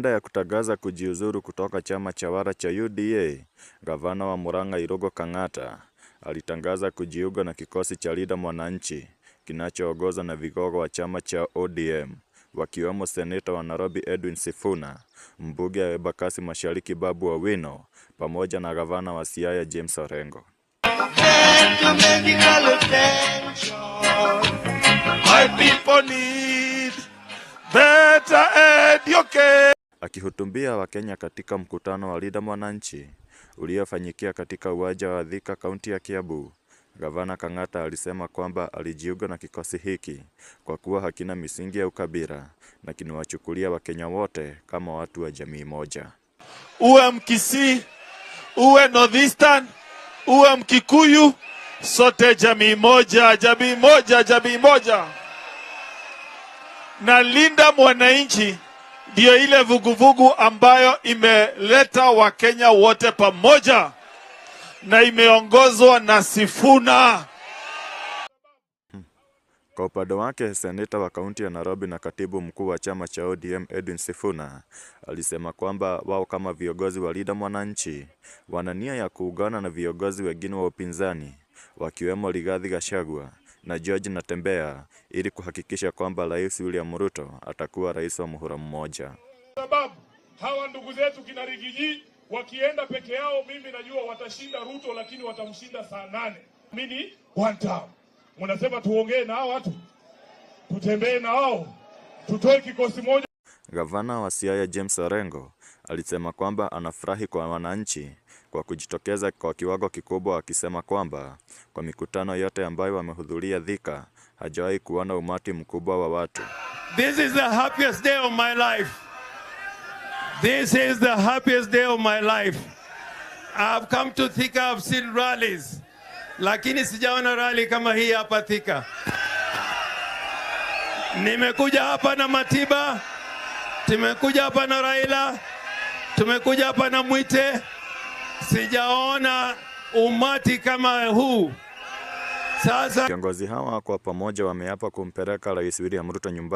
Baada ya kutangaza kujiuzuru kutoka chama tawala cha UDA, gavana wa Murang'a Irungu Kang'ata alitangaza kujiunga na kikosi cha Linda Mwananchi kinachoongozwa na vigogo wa chama cha ODM, wakiwemo seneta wa Nairobi Edwin Sifuna, mbunge wa Embakasi Mashariki Babu Owino, pamoja na gavana wa Siaya James Orengo. Akihutubia Wakenya katika mkutano wa Linda Mwananchi uliofanyikia katika uwanja wa Thika, kaunti ya Kiambu, gavana Kang'ata alisema kwamba alijiunga na kikosi hiki kwa kuwa hakina misingi ya ukabila na kinawachukulia Wakenya wote kama watu wa jamii moja. Uwe Mkisii, uwe Northeastern, uwe Mkikuyu, sote jamii moja, jamii moja, jamii moja. Na Linda Mwananchi ndio ile vuguvugu ambayo imeleta Wakenya wote pamoja na imeongozwa na Sifuna. Kwa upande wake, seneta wa kaunti ya Nairobi na katibu mkuu wa chama cha ODM Edwin Sifuna alisema kwamba wao kama viongozi wa Linda Mwananchi wana nia ya kuungana na viongozi wengine wa upinzani wakiwemo Rigathi Gachagua na George Natembeya ili kuhakikisha kwamba Rais William Ruto atakuwa rais wa muhula mmoja. Sababu hawa ndugu zetu kina Rigiji wakienda peke yao, mimi najua watashinda Ruto, lakini watamshinda saa 8. Mimi one time. Mnasema tuongee na hao watu, tutembee na wao, tutoe kikosi moja. Gavana wa Siaya James Orengo alisema kwamba anafurahi kwa wananchi kwa kujitokeza kwa kiwango kikubwa, akisema kwamba kwa mikutano yote ambayo wamehudhuria Thika hajawahi kuona umati mkubwa wa watu. This is the happiest day of my life. This is the happiest day of my life. I've come to Thika, I've seen rallies. Lakini sijaona rally kama hii hapa Thika. Nimekuja hapa na Matiba, tumekuja hapa na Raila, tumekuja hapa na Mwite. Sijaona umati kama huu. Sasa viongozi hawa kwa pamoja wameapa kumpeleka Rais William Ruto nyumbani.